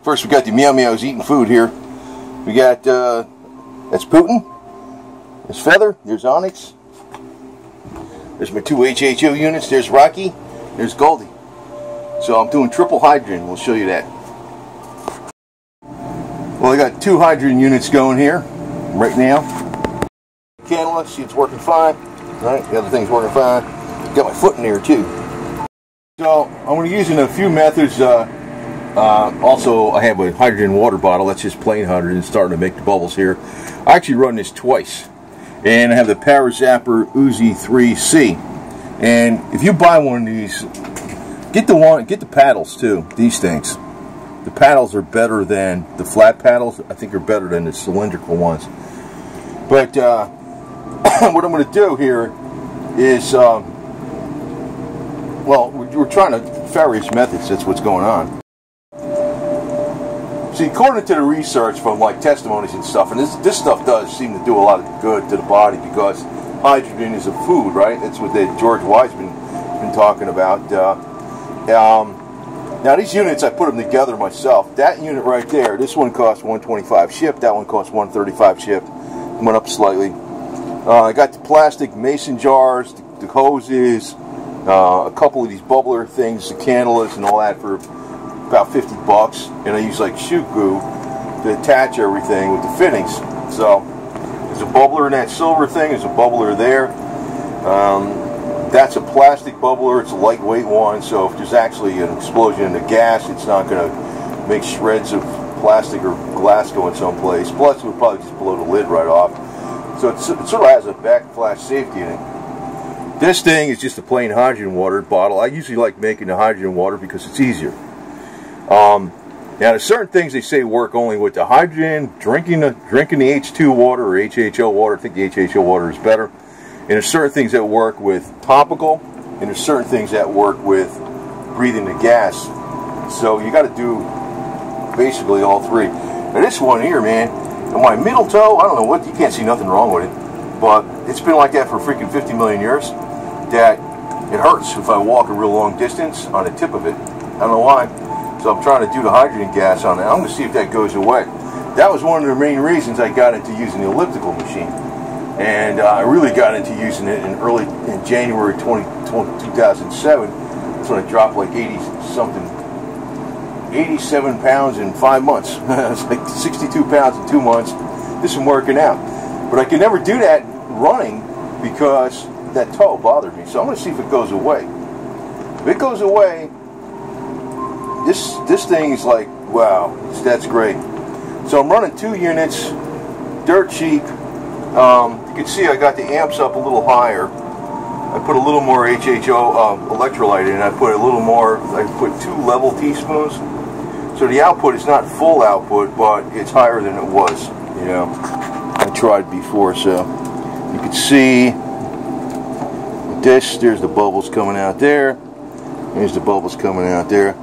First we got the Meow Meows eating food here. We got, that's Putin. There's Feather. There's Onyx. There's my two HHO units. There's Rocky. There's Goldie. So I'm doing triple hydrogen. We'll show you that. Well, I got two hydrogen units going here right now. Cannula, see it's working fine. Right, the other thing's working fine. Got my foot in there too. So I'm going to be using a few methods. Also, I have a hydrogen water bottle. That's just plain hydrogen, starting to make the bubbles here. I actually run this twice, and I have the Parazapper UZI 3C. And if you buy one of these, get the paddles too. These things, the paddles are better than the flat paddles. I think they're better than the cylindrical ones. But what I'm going to do here is, well, we're trying to various methods. That's what's going on. See, according to the research from like testimonies and stuff, and this stuff does seem to do a lot of good to the body because hydrogen is a food, right? That's what George Wiseman has been talking about. Now these units, I put them together myself. That unit right there, this one costs $125 shipped. That one costs $135 shipped. Went up slightly. I got the plastic mason jars, the hoses, a couple of these bubbler things, the cannulas and all that for about 50 bucks. And I use like shoe glue to attach everything with the fittings. So there's a bubbler in that silver thing, there's a bubbler there. That's a plastic bubbler, it's a lightweight one, so if there's actually an explosion in the gas, it's not going to make shreds of plastic or glass going someplace. Plus, it would probably just blow the lid right off. So it sort of has a backflash safety in it. This thing is just a plain hydrogen water bottle. I usually like making the hydrogen water because it's easier. Now, there's certain things they say work only with the hydrogen, drinking the H2 water or HHO water. I think the HHO water is better. And there's certain things that work with topical, and there's certain things that work with breathing the gas. So you got to do basically all three. Now this one here, man, on my middle toe, I don't know what, you can't see nothing wrong with it, but it's been like that for freaking 50 million years, that it hurts if I walk a real long distance on the tip of it. I don't know why. So I'm trying to do the hydrogen gas on it. I'm going to see if that goes away. That was one of the main reasons I got into using the elliptical machine. And I really got into using it in January 2007. That's when I dropped like 87 pounds in 5 months. It's like 62 pounds in 2 months. This is working out. But I could never do that running because that toe bothered me. So I'm going to see if it goes away. If it goes away, this thing is like, wow, that's great. So I'm running 2 units, dirt cheap. You can see I got the amps up a little higher. I put a little more HHO electrolyte in. I put a little more, I put 2 level teaspoons. So the output is not full output, but it's higher than it was. You know, I tried before, so you can see this. There's the bubbles coming out there. There's the bubbles coming out there.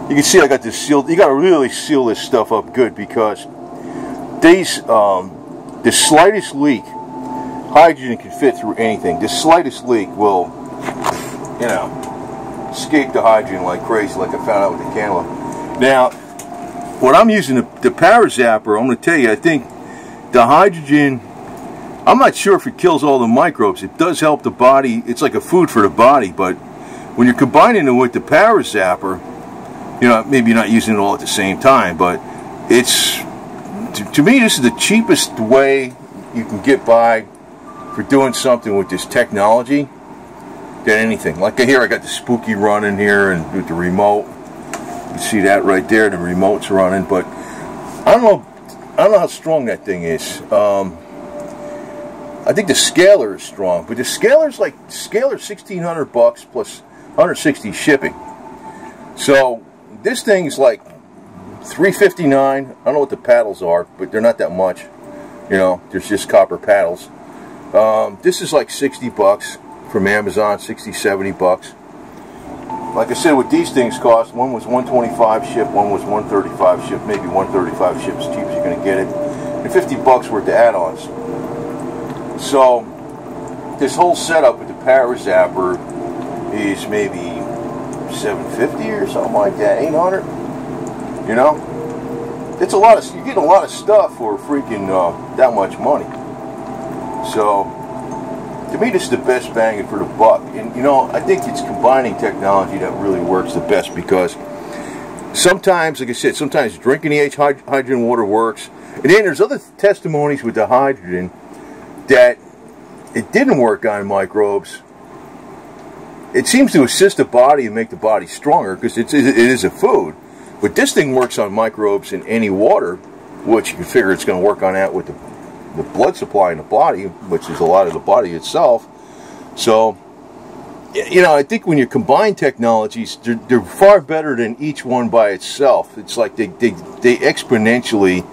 You can see I got this sealed. You got to really seal this stuff up good because these, the slightest leak, hydrogen can fit through anything. The slightest leak will, you know, escape the hydrogen like crazy, like I found out with the cannula. Now, what I'm using, the Parazapper, I'm going to tell you, I think the hydrogen, I'm not sure if it kills all the microbes. It does help the body. It's like a food for the body, but when you're combining it with the Parazapper, you know, maybe you're not using it all at the same time, but it's, to me, this is the cheapest way you can get by for doing something with this technology than anything. Like here, I got the Spooky running here and with the remote. You see that right there, the remote's running, but I don't know how strong that thing is. I think the scaler is strong, but the scaler's like, $1,600 plus 160 shipping. So this thing's like $359. I don't know what the paddles are, but they're not that much. You know, there's just copper paddles. This is like 60 bucks from Amazon, 60, 70 bucks. Like I said, what these things cost, one was $125 shipped, one was $135 shipped, maybe $135 shipped, as cheap as you're going to get it, and 50 bucks worth of add-ons. So this whole setup with the Parazapper is maybe $750 or something like that, $800, you know. it's a lot of, you're getting a lot of stuff for freaking that much money. So to me, this is the best bang for the buck. And you know, I think it's combining technology that really works the best, because sometimes, like I said, sometimes drinking the hydrogen water works, and then there's other testimonies with the hydrogen that it didn't work on microbes. It seems to assist the body and make the body stronger, because it is a food. But this thing works on microbes in any water, which you can figure it's going to work on that with the blood supply in the body, which is a lot of the body itself. So, you know, I think when you combine technologies, they're far better than each one by itself. It's like they exponentially,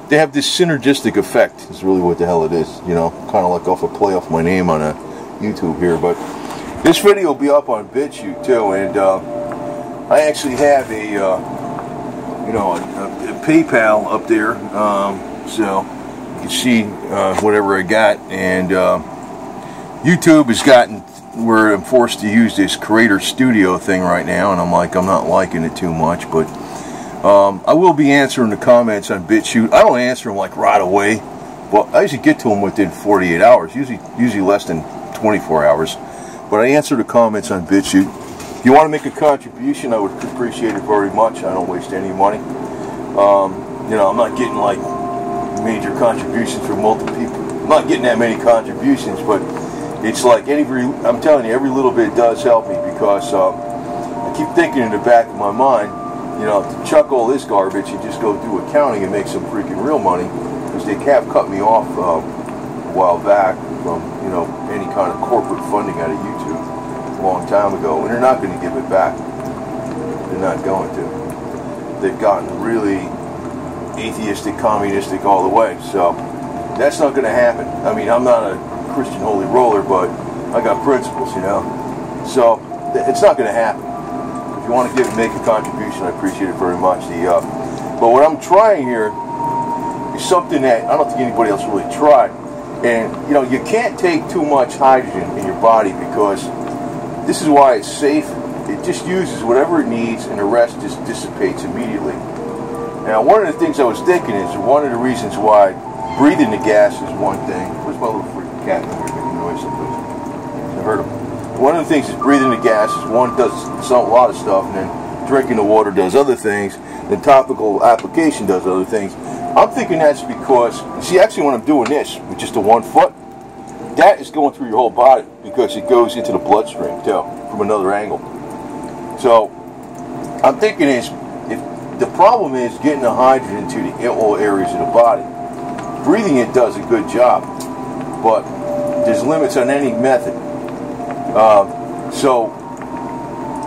they have this synergistic effect, is really what the hell it is. You know, kind of like off a play off my name on a YouTube here. But this video will be up on BitChute too, and I actually have a, you know, a PayPal up there, so you can see whatever I got. And YouTube has gotten where I'm forced to use this Creator Studio thing right now, and I'm not liking it too much. But I will be answering the comments on BitChute. I don't answer them like right away, but I usually get to them within 48 hours, usually less than 24 hours. But I answer the comments on BitChute. If you want to make a contribution, I would appreciate it very much. I don't waste any money. You know, I'm not getting like major contributions from multiple people. I'm not getting that many contributions, but it's like I'm telling you, every little bit does help me, because I keep thinking in the back of my mind, you know, to chuck all this garbage and just go do accounting and make some freaking real money, because they have cut me off a while back from, you know, any kind of corporate funding out of YouTube a long time ago, and they're not going to give it back. They're not going to. They've gotten really atheistic, communistic all the way, so that's not going to happen. I mean, I'm not a Christian holy roller, but I got principles, you know, so it's not going to happen. If you want to make a contribution, I appreciate it very much. But what I'm trying here is something that I don't think anybody else really tried. And you know, you can't take too much hydrogen in your body, because this is why it's safe. It just uses whatever it needs, and the rest just dissipates immediately. Now, one of the things I was thinking is, one of the reasons why breathing the gas is one thing. Where's my little freaking cat in here making noise someplace? I heard him. One of the things is breathing the gas is one, does a lot of stuff, and then drinking the water does other things, and topical application does other things. I'm thinking that's because, see, actually when I'm doing this with just the 1 foot, that is going through your whole body, because it goes into the bloodstream too, from another angle. So I'm thinking is, if the problem is getting the hydrogen to all areas of the body, breathing it does a good job, but there's limits on any method. So,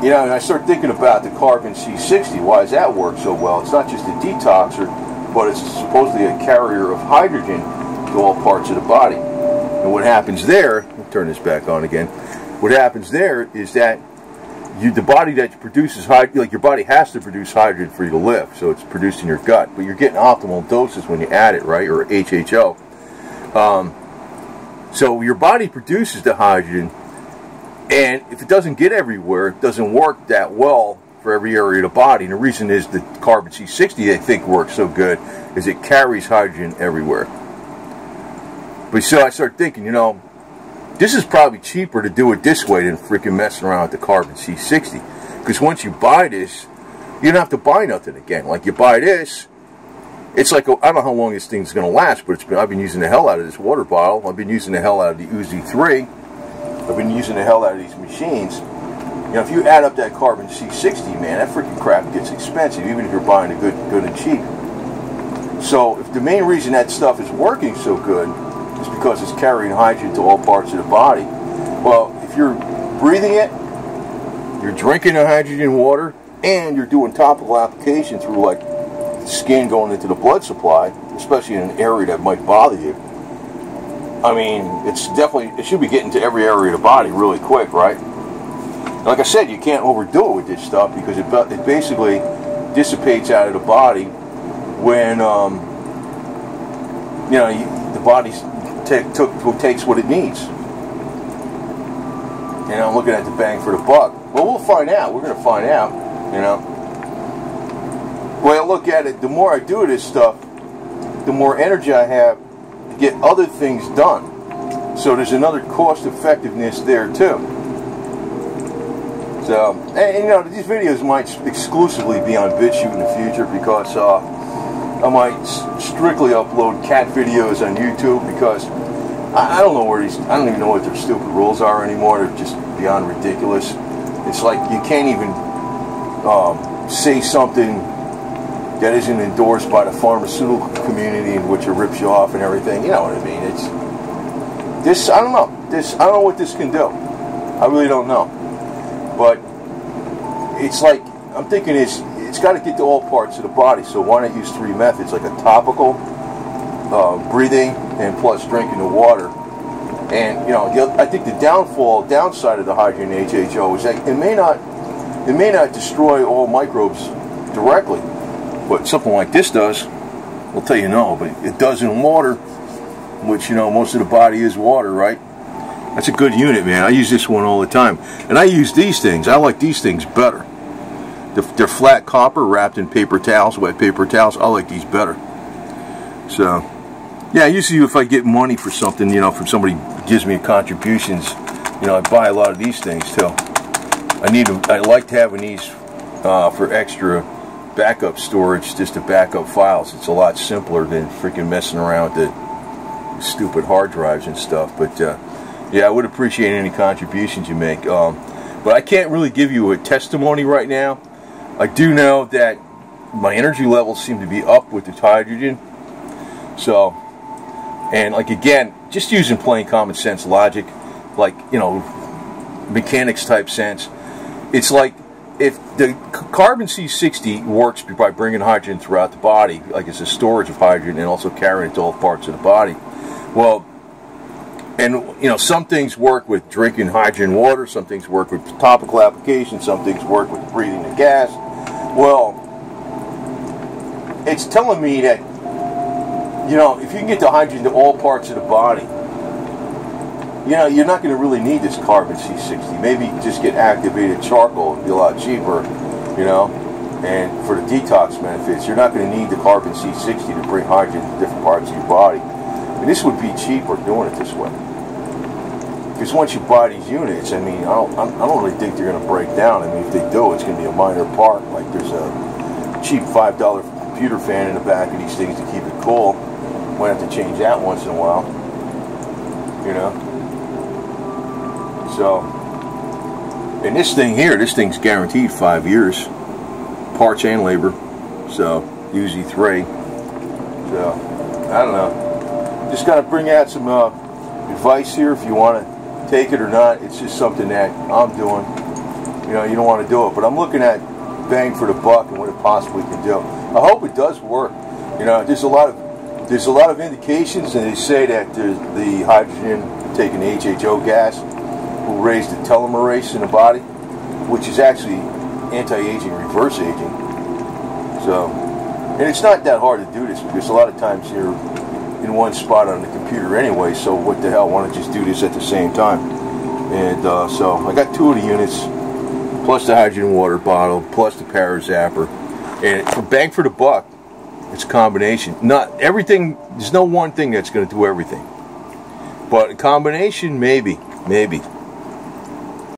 you know, and I start thinking about the carbon C60. Why does that work so well? It's not just a detoxer, but it's supposedly a carrier of hydrogen to all parts of the body. And what happens there, I'll turn this back on again, what happens there is that the body that produces hydrogen, like your body has to produce hydrogen for you to live, so it's produced in your gut, but you're getting optimal doses when you add it, right, or HHO. So your body produces the hydrogen, and if it doesn't get everywhere, it doesn't work that well for every area of the body. And the reason is the carbon C60, I think, works so good, is it carries hydrogen everywhere. But so I started thinking, you know, this is probably cheaper to do it this way than freaking messing around with the carbon C60. Because once you buy this, you don't have to buy nothing again. Like, you buy this, it's like, I don't know how long this thing's going to last, but I've been using the hell out of this water bottle. I've been using the hell out of the UZI 3. I've been using the hell out of these machines. You know, if you add up that carbon C60, man, that freaking crap gets expensive, even if you're buying it good and cheap. So, if the main reason that stuff is working so good is because it's carrying hydrogen to all parts of the body, well, if you're breathing it, you're drinking the hydrogen water, and you're doing topical application through, like, skin going into the blood supply, especially in an area that might bother you. I mean, it should be getting to every area of the body really quick, right? Like I said, you can't overdo it with this stuff, because it basically dissipates out of the body when, you know, the body takes what it needs. And I'm looking at the bang for the buck. Well, we'll find out. We're going to find out, you know. way I look at it, the more I do this stuff, the more energy I have to get other things done. So there's another cost effectiveness there too. So, and you know, these videos might exclusively be on BitChute in the future, because I might strictly upload cat videos on YouTube, because I don't know where these, I don't even know what their stupid rules are anymore. They're just beyond ridiculous. It's like you can't even say something that isn't endorsed by the pharmaceutical community, in which it rips you off and everything. You know what I mean? It's this. I don't know. This. I don't know what this can do. I really don't know. But it's like, I'm thinking it's got to get to all parts of the body. So why not use 3 methods, like a topical, breathing, and plus drinking the water. And you know, I think the downside of the hydrogen HHO is that it may not destroy all microbes directly, but something like this does. We'll tell you no, but it does in water, which, you know, most of the body is water, right? That's a good unit, man. I use this one all the time, and I use these things. I like these things better. They're flat copper wrapped in paper towels, wet paper towels. I like these better. So, yeah, usually if I get money for something, you know, from somebody gives me contributions, you know, I buy a lot of these things too. I like having these for extra backup storage, just to back up files. It's a lot simpler than freaking messing around with the stupid hard drives and stuff. But yeah, I would appreciate any contributions you make. But I can't really give you a testimony right now. I do know that my energy levels seem to be up with the hydrogen. So, and like, again, just using plain common sense logic, like, you know, mechanics type sense, it's like, if the carbon C60 works by bringing hydrogen throughout the body, like it's a storage of hydrogen and also carrying it to all parts of the body, well, and you know, some things work with drinking hydrogen water, some things work with topical application, some things work with breathing the gas. Well, it's telling me that, you know, if you can get the hydrogen to all parts of the body, you know, you're not going to really need this carbon C60. Maybe you can just get activated charcoal. It'd be a lot cheaper, you know. And for the detox benefits, you're not going to need the carbon C60 to bring hydrogen to different parts of your body. And this would be cheaper doing it this way. Because once you buy these units, I mean, I don't really think they're going to break down. I mean, if they do, it's going to be a minor part. Like, there's a cheap $5 computer fan in the back of these things to keep it cool. Might have to change that once in a while, you know. So, and this thing here, this thing's guaranteed 5 years, parts and labor. So, UZI 3. So, I don't know. Just gotta bring out some advice here. If you want to take it or not, it's just something that I'm doing. You know, you don't want to do it, but I'm looking at bang for the buck and what it possibly can do. I hope it does work. You know, there's a lot of indications, and they say that the hydrogen taking HHO gas will raise the telomerase in the body, which is actually anti-aging, reverse aging. So, and it's not that hard to do this, because a lot of times you're in one spot on the computer anyway, so what the hell, why don't just do this at the same time? And so I got 2 of the units, plus the hydrogen water bottle, plus the Parazapper, and for bang for the buck, it's a combination. Not everything, there's no one thing that's going to do everything, but a combination, maybe.